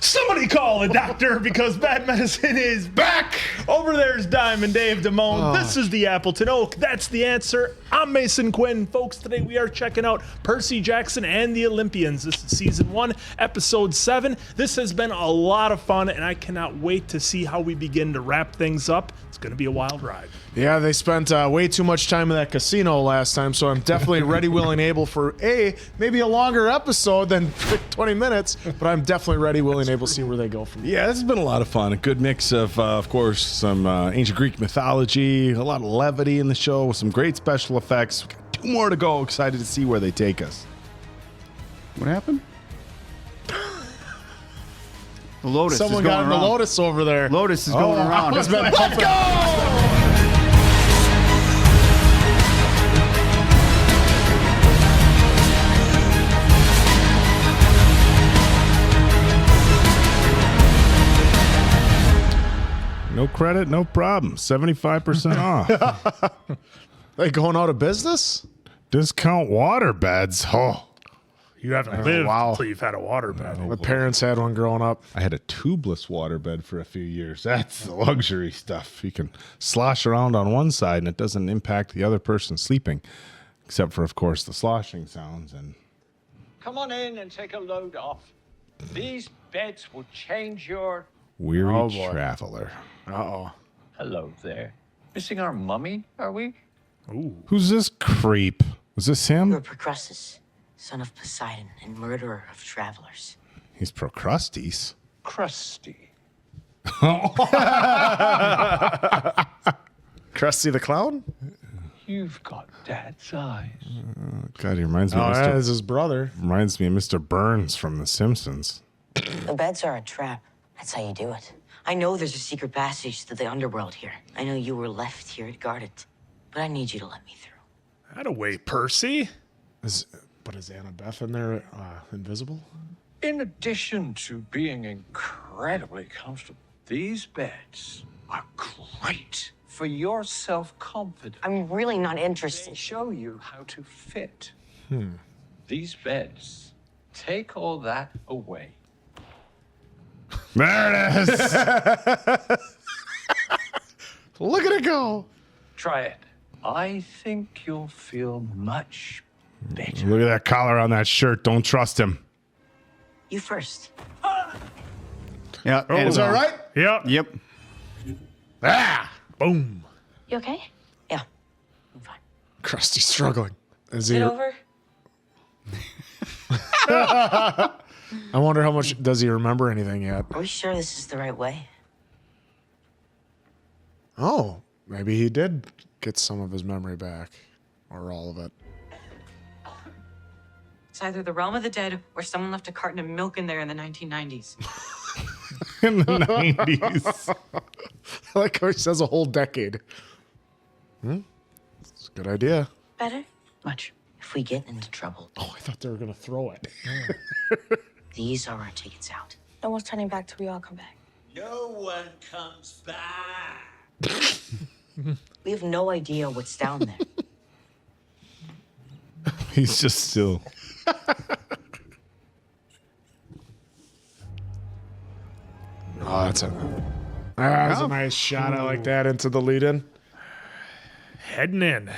Somebody call a doctor because bad medicine is back. Over there's Diamond Dave Damone. This is the Appleton Oak. That's the answer. I'm Mason Quinn. Folks, today we are checking out Percy Jackson and the Olympians. This is season 1, episode 7. This has been a lot of fun, and I cannot wait to see how we begin to wrap things up. It's going to be a wild ride. Yeah, they spent way too much time in that casino last time, so I'm definitely ready, willing, able for maybe a longer episode than 20 minutes, but I'm definitely ready, willing, able to see where they go from here. Yeah, this has been a lot of fun. A good mix of course, some ancient Greek mythology, a lot of levity in the show with some great special effects. We got 2 more to go. Excited to see where they take us. What happened? The Lotus Someone is going got in the around. Lotus over there. Lotus is going around. Let's go! No credit, no problem. 75% off. They going out of business? Discount water beds. Oh, You haven't lived wow. until you've had a waterbed. My parents had one growing up. I had a tubeless water bed for a few years. That's the luxury stuff. You can slosh around on one side and it doesn't impact the other person sleeping, except for, of course, the sloshing sounds. And Come on in and take a load off. These beds will change your... weary Oh, boy. traveler. Uh-oh. Hello there. Missing our mummy, are we? Who's this creep? Was this him? You're Procrustes, son of Poseidon and murderer of travelers. He's Procrustes. Crusty. Krusty the Clown? You've got Dad's eyes. God, he reminds me, Oh, of that Mr. is his brother. reminds me of Mr. Burns from The Simpsons. The beds are a trap. That's how you do it. I know there's a secret passage to the underworld here. I know you were left here to guard it, but I need you to let me through. Thataway, Percy. But is Annabeth in there invisible? In addition to being incredibly comfortable, these beds are great for your self-confidence. I'm really not They interested. show you how to fit. These beds take all that away. There it is. Look at it go. Try it. I think you'll feel much better. Look at that collar on that shirt. Don't trust him. You first. Yeah. Is that right? Yep. Yep. Ah! Boom. You okay? Yeah, I'm fine. Krusty's struggling. Is he? Get over. I wonder how much does he remember anything yet? Are we sure this is the right way? Oh, maybe he did get some of his memory back, or all of it. It's either the realm of the dead or someone left a carton of milk in there in the 1990s. In the 90s. I like how he says a whole decade. It's a good idea. Better? Much. If we get into trouble, Oh, I thought they were gonna throw it. these are our tickets out. No one's turning back till we all come back. No one comes back. We have no idea what's down there. He's just still. Oh, that's a nice shot. I like that into the lead-in. Heading in.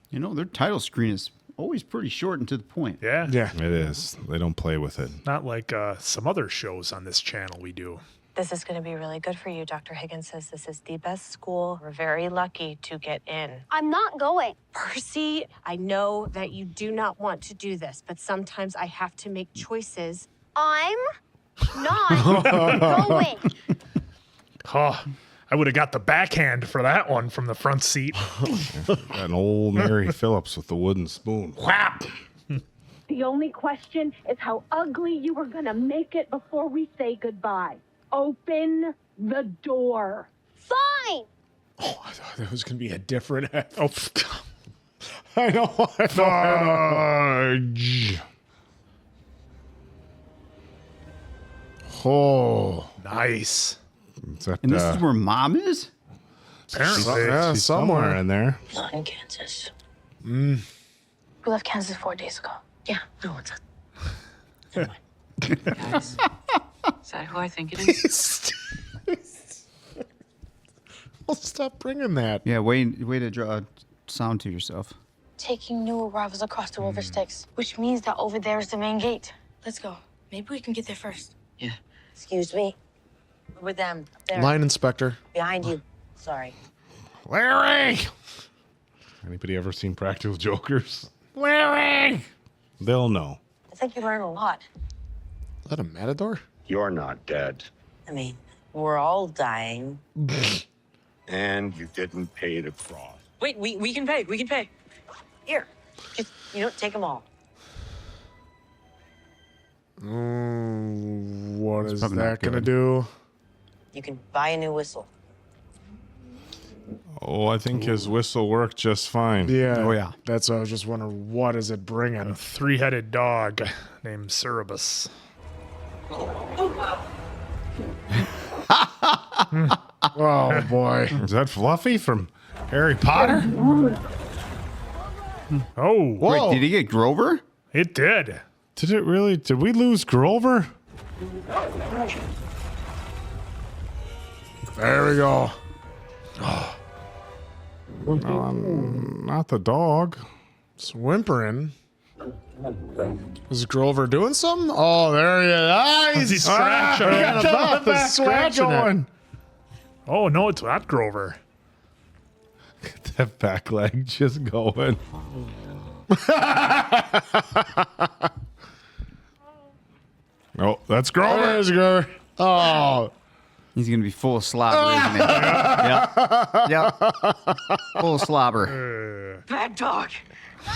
You know, their title screen is always pretty short and to the point. Yeah. Yeah. It is. They don't play with it. Not like some other shows on this channel we do. This is going to be really good for you. Dr. Higgins says this is the best school. We're very lucky to get in. I'm not going. Percy, I know that you do not want to do this, but sometimes I have to make choices. I'm not going. Oh, I would have got the backhand for that one from the front seat. An old Mary Phillips with the wooden spoon. Whap! The only question is how ugly you were gonna make it before we say goodbye. Open the door. Fine. Oh, I thought that was gonna be a different. Oh, I know. Fudge. Oh, nice. Is that, And this is where Mom is? Apparently. yeah, she's somewhere. in there. Not in Kansas. We left Kansas 4 days ago. Yeah, no, it's a... Never mind. Guys, Is that who I think it is? Well, stop bringing that. Yeah, way to draw a sound to yourself. Taking new arrivals across the river Styx, which means that over there is the main gate. Let's go. Maybe we can get there first. Yeah. Excuse me. Over them. There. Line inspector. Behind you. Sorry. Larry! Anybody ever seen Practical Jokers? Larry! They'll know. I think you learned a lot. Is that a matador? You're not dead. I mean, we're all dying. And you didn't pay the cross. Wait, we can pay. We can pay. Here. Just, take them all. What is probably that not gonna good. do? You can buy a new whistle. Oh, I think his whistle worked just fine. Yeah. Oh, yeah. That's what I was just wondering. What is it bringing? A three-headed dog named Cerberus. Oh boy. Is that Fluffy from Harry Potter? Oh, Whoa. Wait, did he get Grover? it did. Did it really? Did we lose Grover? There we go. Not the dog. It's whimpering. Is Grover doing something? Oh, there he is. Ah, He's scratching. Annabeth is scratching it. Oh, no, it's not Grover. That back leg just going. Oh, that's Grover. There's Grover. Oh. He's gonna be full of slobber, isn't he? Yep. Full of slobber. Bad dog. Guys,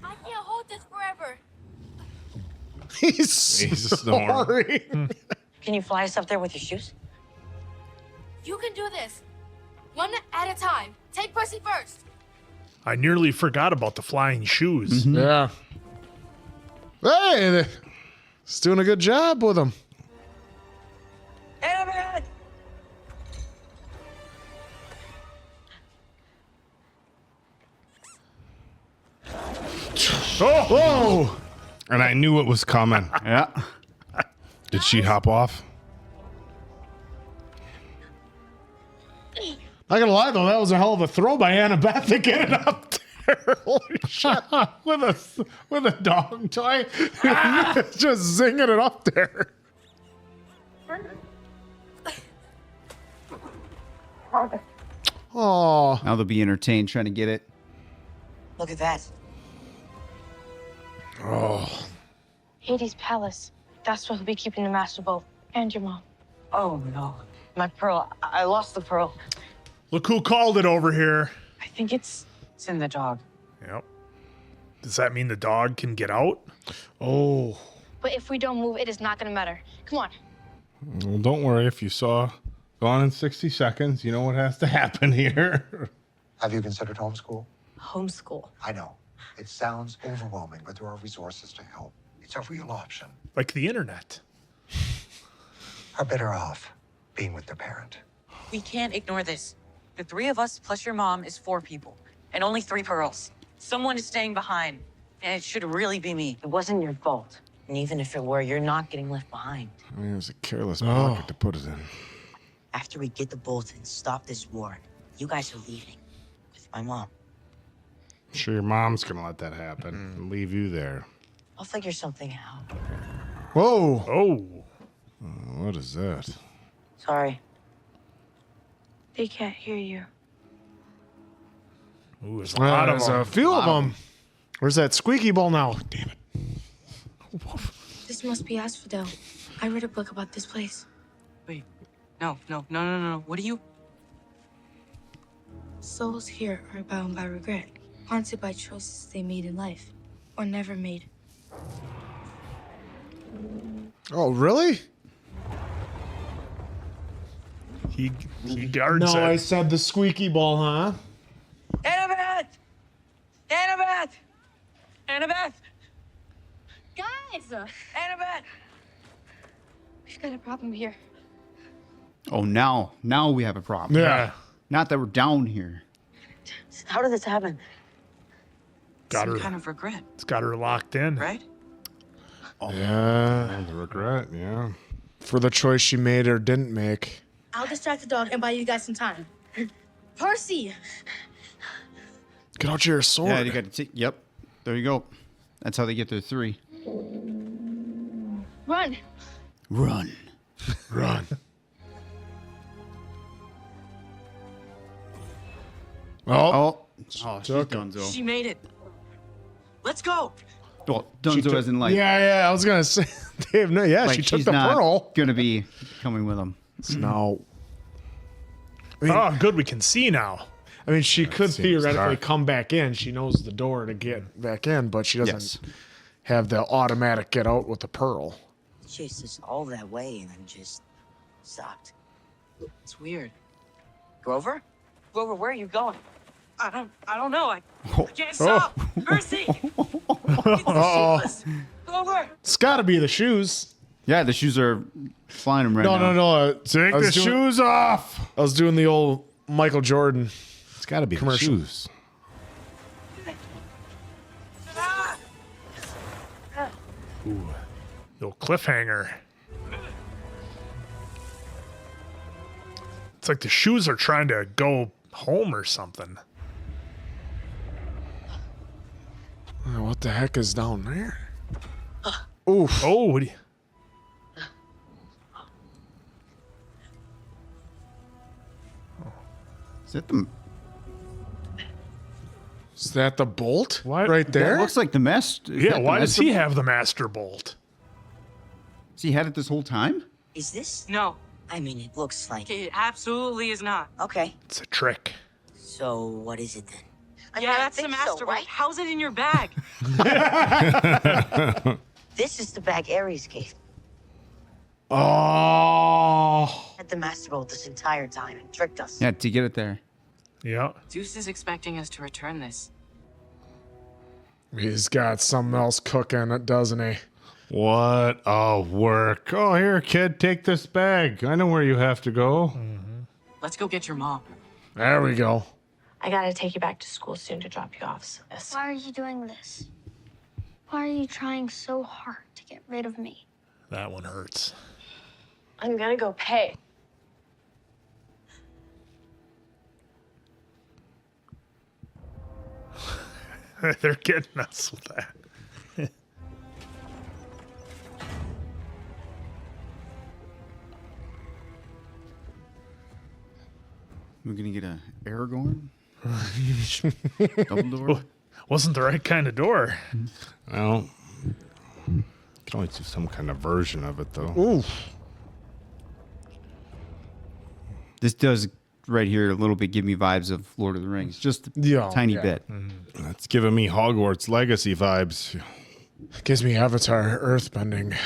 I can't hold this forever. He's snoring. sorry. Can you fly us up there with your shoes? You can do this. One at a time. Take Percy first. I nearly forgot about the flying shoes. Yeah. Hey, he's doing a good job with him. Annabeth! Whoa! And I knew it was coming. Yeah. Did she hop off? Not gonna lie though, that was a hell of a throw by Annabeth to get it up there. Holy shit! with a dog toy, just zinging it up there. Oh, Now they'll be entertained trying to get it. Look at that. Hades' palace. That's where he'll be keeping the master boat. And your mom. Oh, no. My pearl. I lost the pearl. Look who called it over here. I think it's in the dog. Yep. Does that mean the dog can get out? oh. But if we don't move, it is not gonna matter. Come on. Well, don't worry. If you saw Gone in 60 Seconds, you know what has to happen here. Have you considered homeschool? Homeschool. I know. It sounds overwhelming, but there are resources to help. It's a real option. Like the internet. Are better off being with their parent. We can't ignore this. The three of us plus your mom is 4 people, and only 3 pearls. Someone is staying behind, and it should really be me. It wasn't your fault. And even if it were, you're not getting left behind. I mean, it was a careless pocket to put it in. After we get the bolt and stop this war, you guys are leaving with my mom. I'm sure your mom's gonna let that happen and leave you there. I'll figure something out. Whoa. Oh. What is that? Sorry. They can't hear you. Ooh, there's a lot of There's them. a few of them. Where's that squeaky ball now? Damn it. This must be Asphodel. I read a book about this place. Wait, no. What are you? Souls here are bound by regret, haunted by choices they made in life, or never made. Oh, really? He guards No, it. I said the squeaky ball, huh? Annabeth! Annabeth! Annabeth! Guys! Annabeth! We've got a problem here. Oh, now we have a problem. Yeah. Not that we're down here. How did this happen? Got Some her. kind of regret, It's got her locked in. right? Yeah. The regret, yeah. for the choice she made or didn't make. I'll distract the dog and buy you guys some time. Percy! Get out your sword. Yeah, you got to take. Yep. There you go. That's how they get their 3. Run! Run. Run. Oh, she's took it. Dunzo. She made it. Let's go. Well, Dunzo as in like. Yeah, I was gonna say, Dave. No, yeah, like she took she's the not pearl. Gonna be coming with him. No. I mean, Oh, good. We can see now. I mean, she could seems theoretically dark. come back in. She knows the door to get back in, but she doesn't Yes. have the automatic get out with the pearl. Chased us all that way and then just stopped. It's weird. Grover? Grover, where are you going? I don't know. I Oh. can't stop. Percy! Uh-oh. Grover! It's got to be the shoes. Yeah, the shoes are flying him right now. No. Take the shoes off. I was doing the old Michael Jordan. It's got to be Commercial. the shoes. No cliffhanger. It's like the shoes are trying to go home or something. What the heck is down there? Oof. Oh, what do you... Is that the? Is that the bolt? Why- Right That there? looks like the master. Yeah, why does he have the master bolt? Has he had it this whole time? Is this? No, I mean, it looks like. it absolutely is not. Okay. It's a trick. So, what is it then? Yeah, that's the master bolt. How's it in your bag? This is the bag Ares gave. Oh. Had the master bolt this entire time and tricked us. Yeah, to get it there. Yeah. Zeus is expecting us to return this. He's got something else cooking, doesn't he? What a work. Oh, here, kid, take this bag. I know where you have to go. Let's go get your mom. There we go. I gotta take you back to school soon to drop you off, sis. Why are you doing this? Why are you trying so hard to get rid of me? That one hurts. I'm gonna go pay. They're getting us with that. We're gonna get a Aragorn. Dumbledore. Wasn't the right kind of door. Well, you can always do some kind of version of it, though. Ooh. This does right here a little bit give me vibes of Lord of the Rings, just a Yeah, tiny yeah. bit. That's giving me Hogwarts Legacy vibes. Gives me Avatar Earthbending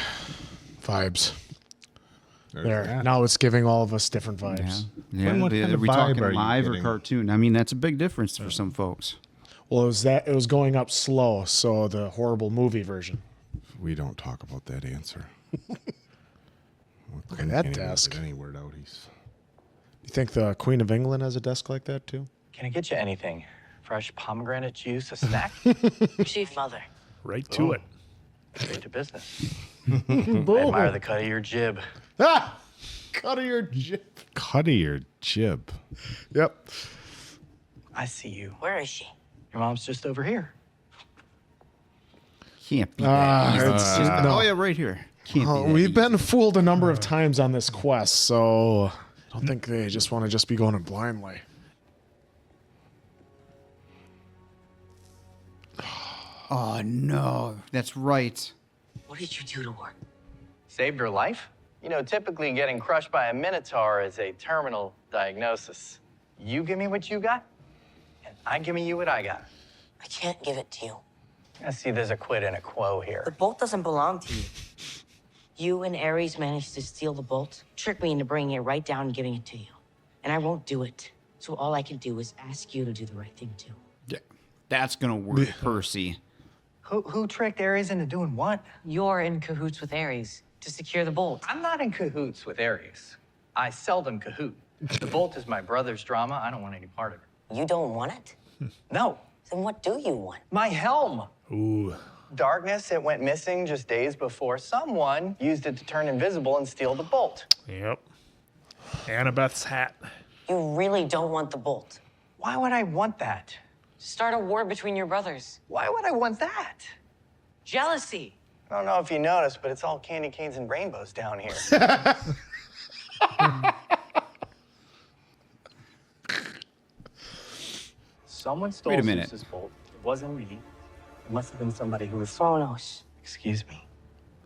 vibes. There's There. that. Now it's giving all of us different Yeah, vibes. yeah. What kind Are of we vibe talking are you live or getting? cartoon? I mean, that's a big difference for some folks. Well, it was going up slow, so the horrible movie version. We don't talk about that answer. Look at that desk. Any word out, he's... You think the Queen of England has a desk like that too? Can I get you anything? Fresh pomegranate juice, a snack? Chief Mother. Right to it. Straight to business. I admire the cut of your jib. Ah! Cut of your jib. Cut of your jib. Yep. I see you. Where is she? Your mom's just over here. Can't be that. easy. It's Just- no. Oh yeah, right here. Can't be that We've easy. been fooled a number of times on this quest, so I don't think they just want to just be going in blindly. Oh no, that's right. What did you do to her? Saved her life? You know, typically getting crushed by a minotaur is a terminal diagnosis. You give me what you got, and I give me you what I got. I can't give it to you. I see there's a quid and a quo The here. bolt doesn't belong to you. You and Ares managed to steal the bolt, trick me into bringing it right down and giving it to you. And I won't do it. So all I can do is ask you to do the right thing too. Yeah, that's gonna work, Percy. Who tricked Ares into doing what? You're in cahoots with Ares to secure the bolt. I'm not in cahoots with Ares. I seldom cahoot. The bolt is my brother's drama. I don't want any part of it. You don't want it? No, Then what do you want? my helm. Ooh. Darkness, it went missing just days before someone used it to turn invisible and steal the bolt. Yep. Annabeth's hat. You really don't want the bolt. Why would I want that? Start a war between your brothers. Why would I want that? Jealousy. I don't know if you noticed, but it's all candy canes and rainbows down here. Someone stole Wait a minute. Zeus's bolt. It wasn't me. It must have been somebody who was... Kronos. Excuse me.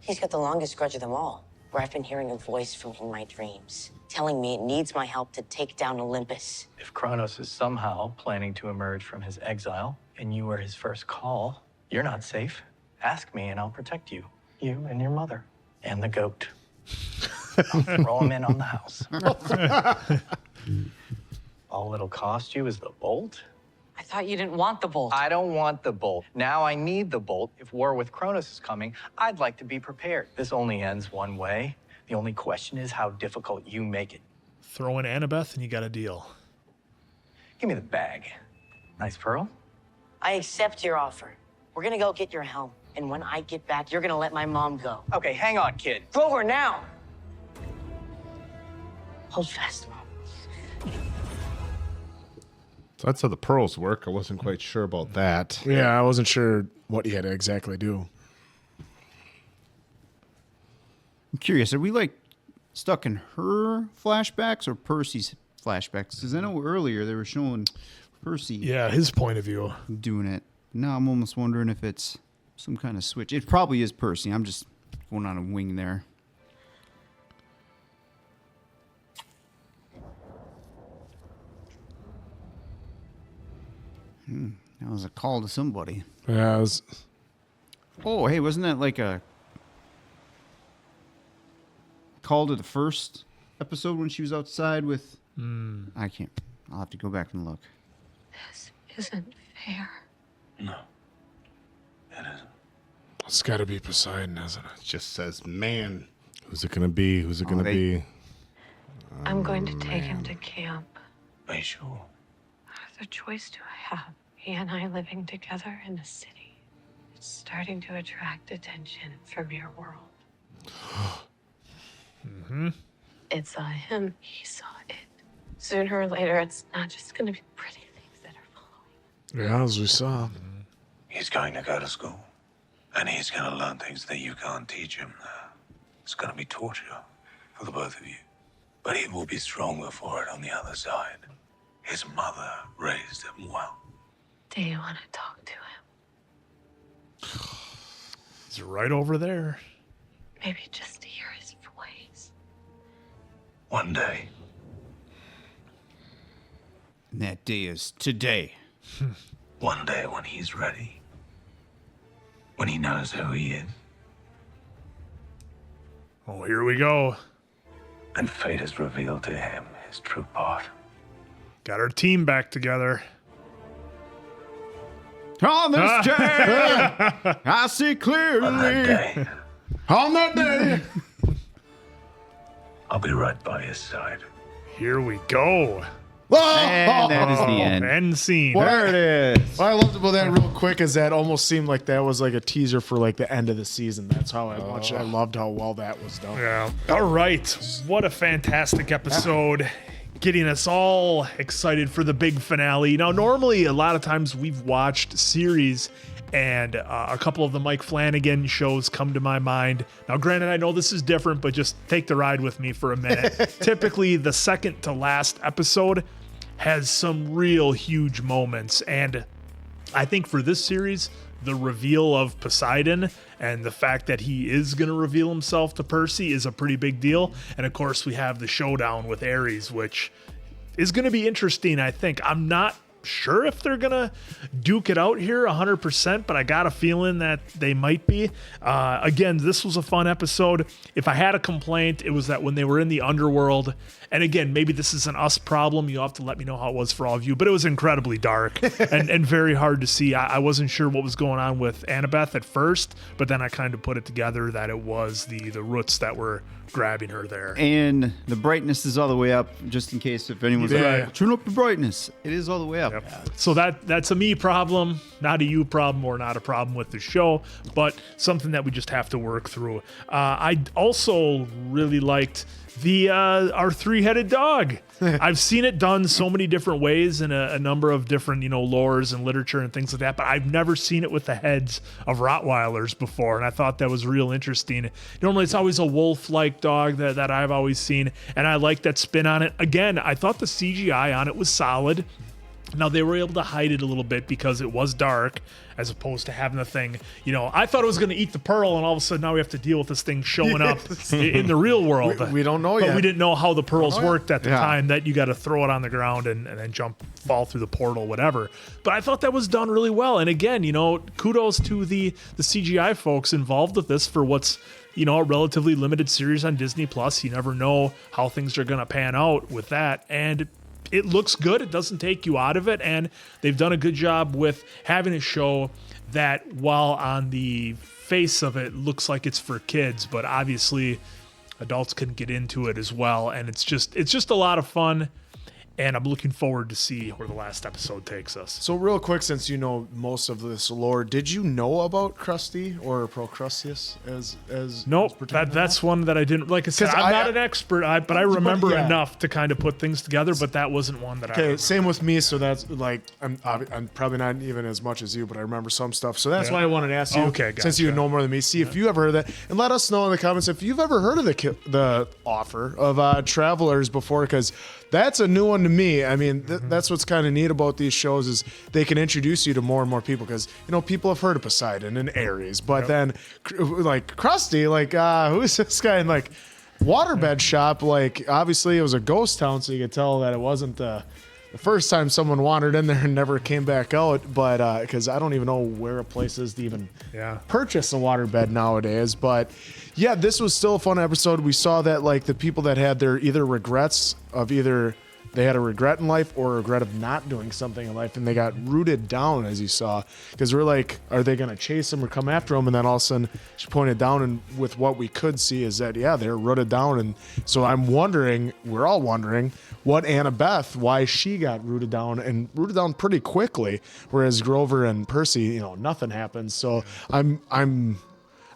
He's got the longest grudge of them all, where I've been hearing a voice from in my dreams, telling me it needs my help to take down Olympus. If Kronos is somehow planning to emerge from his exile, and you were his first call, you're not safe. Ask me and I'll protect you. You and your mother. And the goat. I'll throw him in on the house. All it'll cost you is the bolt? I thought you didn't want the bolt. I don't want the bolt. Now I need the bolt. If war with Kronos is coming, I'd like to be prepared. This only ends one way. The only question is how difficult you make it. Throw in Annabeth and you got a deal. Give me the bag. Nice pearl? I accept your offer. We're gonna go get your helm, and when I get back, you're gonna let my mom go. Okay, hang on, kid. Grover, now! Hold fast, Mom. So that's how the pearls work. I wasn't quite sure about that. Yeah, I wasn't sure what he had to exactly do. I'm curious, are we like stuck in her flashbacks or Percy's flashbacks? Because I know earlier they were showing Percy Yeah, his point of view. doing it. Now I'm almost wondering if it's some kind of switch. It probably is Percy. I'm just going on a wing there. That was a call to somebody. Yeah, it was... Oh, hey, wasn't that like a call to the first episode when she was outside with... I can't. I'll have to go back and look. This isn't fair. No. It isn't. It's got to be Poseidon, hasn't it? It just says, man. Who's it going to be? Who's it going to be? I'm going to take him to camp. Are you sure? The choice do I have? He and I living together in the city. It's starting to attract attention from your world. It saw him, he saw it. Sooner or later, it's not just going to be pretty things that are following. Yeah, as we saw. He's going to go to school. And he's going to learn things that you can't teach him. It's going to be torture for the both of you. But he will be stronger for it on the other side. His mother raised him well. Do you want to talk to him? He's right over there. Maybe just to hear his voice. One day. And that day is today. One day when he's ready. When he knows who he is. Oh, here we go. And fate has revealed to him his true part. Got our team back together. On this day, I see clearly. On that day, On that day. I'll be right by his side. Here we go. And that is the end. End scene. There it is. What I loved about that real quick is that almost seemed like that was like a teaser for like the end of the season. That's how I loved how well that was done. Yeah. All right. What a fantastic episode. Getting us all excited for the big finale. Now, normally, a lot of times we've watched series and a couple of the Mike Flanagan shows come to my mind. Now, granted, I know this is different, but just take the ride with me for a minute. Typically, the second to last episode has some real huge moments. And I think for this series, the reveal of Poseidon and the fact that he is going to reveal himself to Percy is a pretty big deal. And of course, we have the showdown with Ares, which is going to be interesting, I think. I'm not sure if they're going to duke it out here 100%, but I got a feeling that they might be. Again, this was a fun episode. If I had a complaint, it was that when they were in the underworld, and again, maybe this is an us problem. You'll have to let me know how it was for all of you, but it was incredibly dark and very hard to see. I wasn't sure what was going on with Annabeth at first, but then I kind of put it together that it was the roots that were grabbing her there. And the brightness is all the way up, just in case if anyone's like, turn up the brightness. It is all the way up. So that's a me problem, not a you problem, or not a problem with the show, but something that we just have to work through. I also really liked our three-headed dog. I've seen it done so many different ways in a number of different, lores and literature and things like that, but I've never seen it with the heads of Rottweilers before, and I thought that was real interesting. Normally it's always a wolf-like dog that I've always seen, and I like that spin on it. Again, I thought the CGI on it was solid. Now, they were able to hide it a little bit because it was dark, as opposed to having the thing, I thought it was going to eat the pearl, and all of a sudden now we have to deal with this thing showing up in the real world. We don't know yet. But we didn't know how the pearls worked at the time, that you got to throw it on the ground and then fall through the portal, whatever. But I thought that was done really well. And again, kudos to the CGI folks involved with this for what's, a relatively limited series on Disney Plus. You never know how things are going to pan out with that. And it looks good. It doesn't take you out of it. And they've done a good job with having a show that, while on the face of it looks like it's for kids, but obviously adults can get into it as well. And it's just a lot of fun. And I'm looking forward to see where the last episode takes us. So real quick, since you know most of this lore, did you know about Krusty or Procrusteus as Nope, that's one that I didn't. Like I said, I'm not an expert, but I remember enough to kind of put things together. But that wasn't one that I remember. Same with me. So that's like I'm probably not even as much as you, but I remember some stuff. So that's why I wanted to ask you. Okay, gotcha. Since you know more than me, see if you ever heard that, and let us know in the comments if you've ever heard of the offer of Travelers before, because that's a new one to me. I mean, that's what's kind of neat about these shows is they can introduce you to more and more people, because people have heard of Poseidon and Ares, but then like Krusty, like who's this guy in like Waterbed Shop? Like obviously it was a ghost town, so you could tell that it wasn't the first time someone wandered in there and never came back out. But because I don't even know where a place is to even purchase a waterbed nowadays. But yeah, this was still a fun episode. We saw that like the people that had their either regrets of either they had a regret in life or a regret of not doing something in life, and they got rooted down, as you saw, because we're like, are they going to chase them or come after them? And then all of a sudden she pointed down, and with what we could see is that, they're rooted down. And so we're all wondering what Annabeth, why she got rooted down pretty quickly, whereas Grover and Percy, nothing happens. So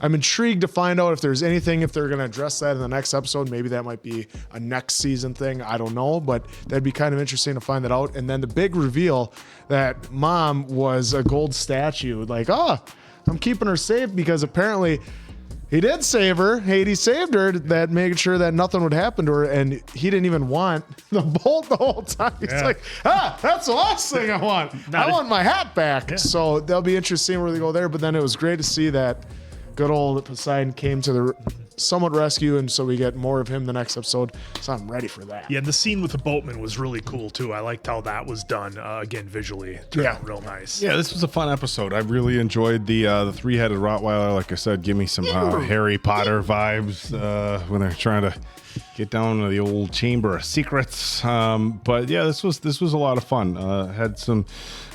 I'm intrigued to find out if there's anything, if they're going to address that in the next episode. Maybe that might be a next season thing. I don't know, but that'd be kind of interesting to find that out. And then the big reveal that Mom was a gold statue. Like, I'm keeping her safe because apparently he did save her. Hades saved her, that making sure that nothing would happen to her. And he didn't even want the bolt the whole time. He's like, that's the last thing I want. I want my hat back. Yeah. So that'll be interesting where they go there. But then it was great to see that good old Poseidon came to the somewhat rescue, and so we get more of him the next episode. So I'm ready for that. Yeah, and the scene with the boatman was really cool too. I liked how that was done. Again, visually, turned out real nice. Yeah, this was a fun episode. I really enjoyed the three-headed Rottweiler. Like I said, give me some Harry Potter vibes when they're trying to get down to the old Chamber of Secrets. But yeah, this was a lot of fun. Had some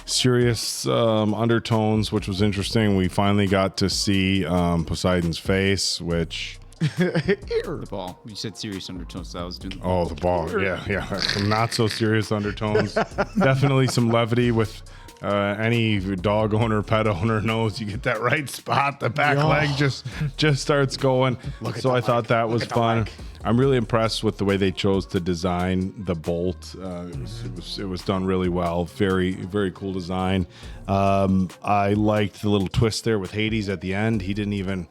serious undertones, which was interesting. We finally got to see Poseidon's face, which the ball. You said serious undertones, so I was doing the ball. Yeah. Some not so serious undertones. Definitely some levity with any dog owner, pet owner knows you get that right spot, the back leg just starts going. So I thought that was fun. I'm really impressed with the way they chose to design the bolt. It was done really well. Very, very cool design. I liked the little twist there with Hades at the end. He didn't even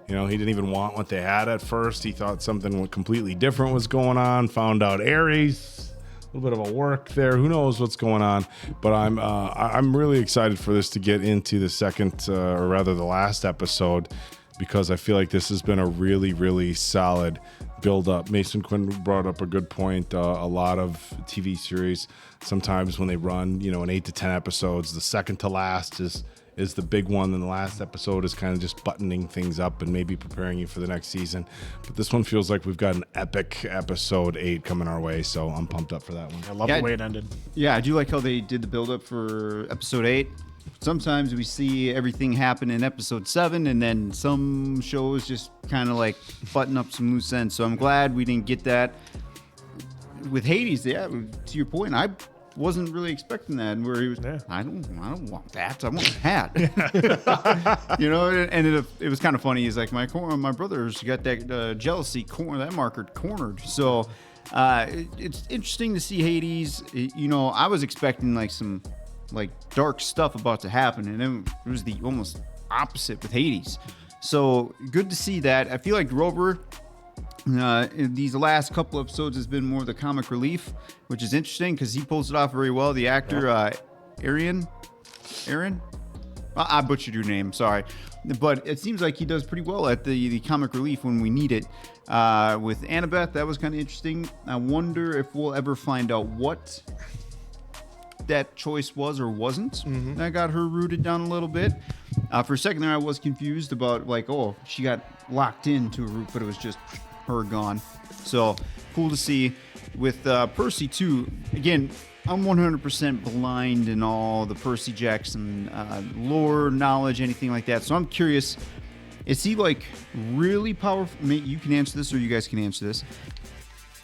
want what they had at first. He thought something completely different was going on. Found out Ares. A little bit of a work there. Who knows what's going on? But I'm really excited for this to get into the second, or rather the last episode, because I feel like this has been a really, really solid build up. Mason Quinn brought up a good point. A lot of TV series, sometimes when they run, an 8 to 10 episodes, the second to last is the big one, and the last episode is kind of just buttoning things up and maybe preparing you for the next season. But this one feels like we've got an epic episode 8 coming our way, so I'm pumped up for that one. I love the way it ended. Yeah, I do like how they did the build up for episode 8. Sometimes we see everything happen in episode 7, and then some shows just kind of like button up some loose ends. So I'm glad we didn't get that with Hades. Yeah, to your point, I wasn't really expecting that, and where he was, I don't want that. I want a hat. You know, and it was kind of funny. He's like, my brother's got that jealousy that marker cornered. So it's interesting to see Hades. You know, I was expecting like some like dark stuff about to happen, and then it was the almost opposite with Hades. So good to see that. I feel like Grover in these last couple episodes has been more the comic relief, which is interesting because he pulls it off very well. The actor Aaron, I butchered your name, sorry, but it seems like he does pretty well at the comic relief when we need it. With Annabeth, that was kind of interesting. I wonder if we'll ever find out what that choice was or wasn't. That got her rooted down a little bit. For a second there, I was confused about like, oh, she got locked into a root, but it was just her gone. So cool to see. With Percy too, again, I'm 100% blind in all the Percy Jackson lore, knowledge, anything like that. So I'm curious, is he like really powerful? You can answer this, or you guys can answer this.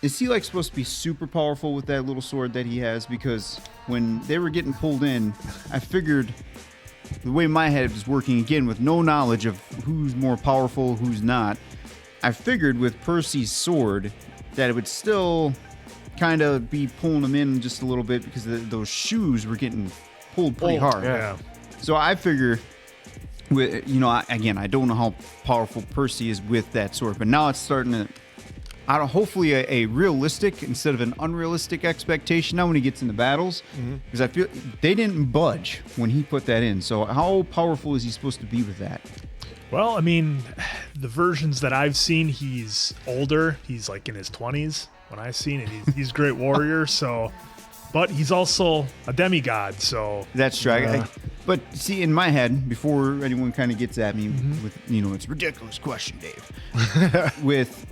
Is he like supposed to be super powerful with that little sword that he has? Because when they were getting pulled in, I figured the way my head was working, again, with no knowledge of who's more powerful, who's not, I figured with Percy's sword that it would still kind of be pulling him in just a little bit because those shoes were getting pulled pretty hard. Yeah. So I figure, I don't know how powerful Percy is with that sword, but now it's starting to, hopefully a realistic instead of an unrealistic expectation now when he gets into battles, because I feel they didn't budge when he put that in. So how powerful is he supposed to be with that? Well, I mean, the versions that I've seen, he's older. He's like in his 20s when I've seen it. He's a great warrior, so, but he's also a demigod, so. That's true. But see, in my head, before anyone kind of gets at me with, it's a ridiculous question, Dave. With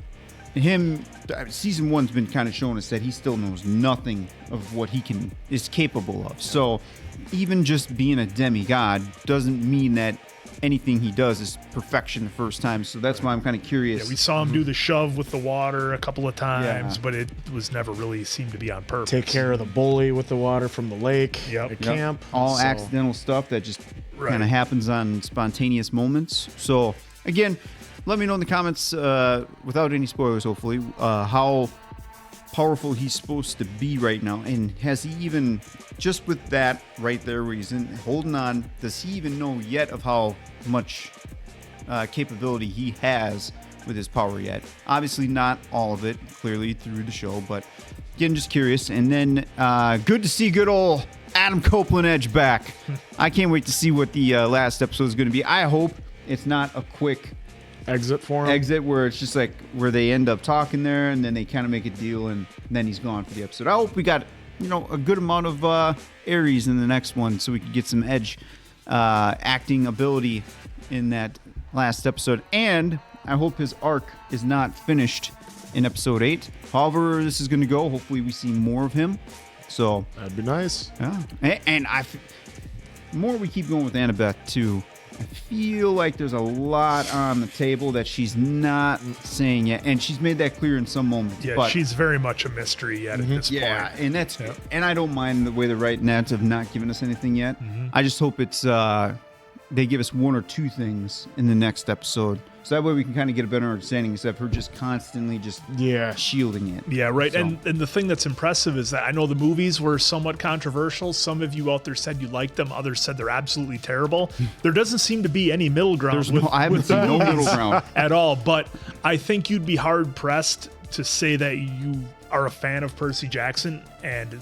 him, season one's been kind of showing us that he still knows nothing of what he is capable of. So even just being a demigod doesn't mean that anything he does is perfection the first time. So that's why I'm kind of curious. Yeah, we saw him do the shove with the water a couple of times, but it was never really seemed to be on purpose. Take care of the bully with the water from the lake at camp. All accidental stuff that just kind of happens on spontaneous moments. So again, let me know in the comments, without any spoilers, hopefully, how powerful he's supposed to be right now. And has he even, just with that right there where he's holding on, does he even know yet of how much capability he has with his power yet? Obviously not all of it, clearly, through the show, but again, just curious. And then good to see good old Adam Copeland Edge back. I can't wait to see what the last episode is going to be. I hope it's not a quick exit where it's just like where they end up talking there and then they kind of make a deal and then he's gone for the episode. I hope we got a good amount of Ares in the next one so we can get some Edge acting ability in that last episode, and I hope his arc is not finished in episode 8. However this is going to go, hopefully we see more of him, so that'd be nice. And the more we keep going with Annabeth too, I feel like there's a lot on the table that she's not saying yet, and she's made that clear in some moments. Yeah, but she's very much a mystery yet at this point. And that's and I don't mind the way they're writing that of not giving us anything yet. I just hope it's they give us one or two things in the next episode, so that way we can kind of get a better understanding instead of her just constantly shielding it. Yeah, right. So. And the thing that's impressive is that I know the movies were somewhat controversial. Some of you out there said you liked them. Others said they're absolutely terrible. There doesn't seem to be any middle ground. I haven't seen no middle ground at all. But I think you'd be hard pressed to say that you are a fan of Percy Jackson and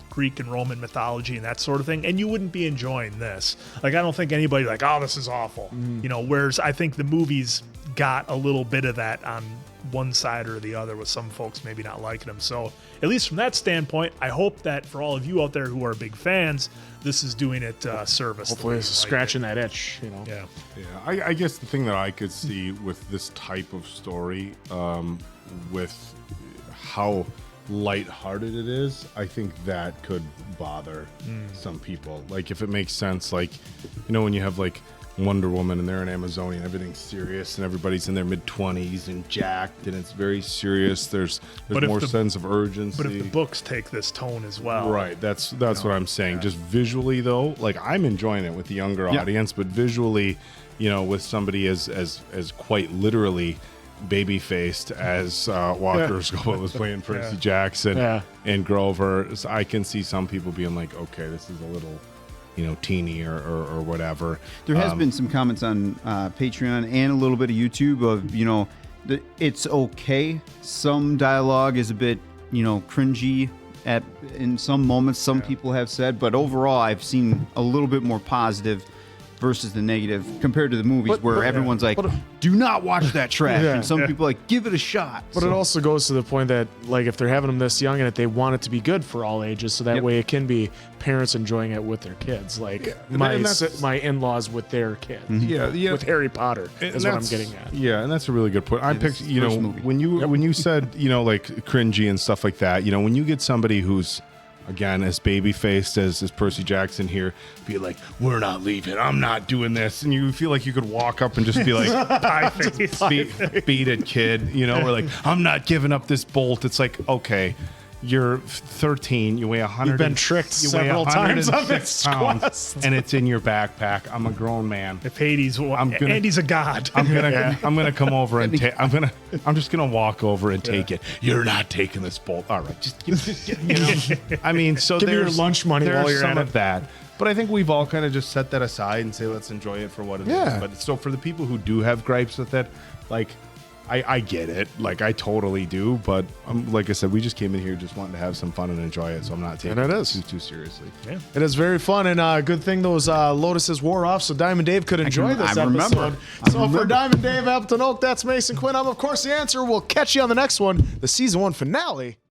Greek and Roman mythology and that sort of thing, and you wouldn't be enjoying this. Like, I don't think anybody like, oh, this is awful. Whereas I think the movies got a little bit of that on one side or the other, with some folks maybe not liking them. So at least from that standpoint, I hope that for all of you out there who are big fans, this is doing it service. Hopefully it's scratching that itch, Yeah. I guess the thing that I could see with this type of story, with how lighthearted it is, I think that could bother some people. Like, if it makes sense, like, when you have like Wonder Woman and they're an Amazonian. Everything's serious and everybody's in their mid-20s and jacked and it's very serious. There's more sense of urgency. But if the books take this tone as well, right? That's what I'm saying. Just visually though, like I'm enjoying it with the younger audience, but visually, with somebody as quite literally baby-faced as Walker Scoble was playing Percy Jackson and Grover, so I can see some people being like, okay, this is a little teeny or whatever. There has been some comments on Patreon and a little bit of YouTube of, it's okay. Some dialogue is a bit, cringy in some moments, some people have said, but overall I've seen a little bit more positive versus the negative compared to the movies where everyone's like, do not watch that trash. And some people like, give it a shot. But it also goes to the point that, like, if they're having them this young in it, they want it to be good for all ages. So that way it can be parents enjoying it with their kids. Like my in-laws with their kids. With Harry Potter is what I'm getting at. Yeah, and that's a really good point. I picked, when you said, like cringy and stuff like that, when you get somebody who's, again, as baby-faced as Percy Jackson here, be like, we're not leaving, I'm not doing this. And you feel like you could walk up and just be like, beat it, kid. We're like, I'm not giving up this bolt. It's like, okay, you're 13, you weigh 100. You've been tricked several times on this quest. And it's in your backpack. I'm a grown man. If Hades, Andy's a god. I'm gonna come over and I'm just gonna walk over and take it. You're not taking this bolt. All right, just I mean, so give me your lunch money while you're some at of that. But I think we've all kind of just set that aside and say, let's enjoy it for what it is. But so for the people who do have gripes with it, like, I get it. Like, I totally do. But like I said, we just came in here just wanting to have some fun and enjoy it. So I'm not taking it too seriously. Yeah. It is very fun. And good thing those Lotuses wore off so Diamond Dave could enjoy this episode. For Diamond Dave, Appleton Oak, that's Mason Quinn. I'm, of course, the answer. We'll catch you on the next one, the season 1 finale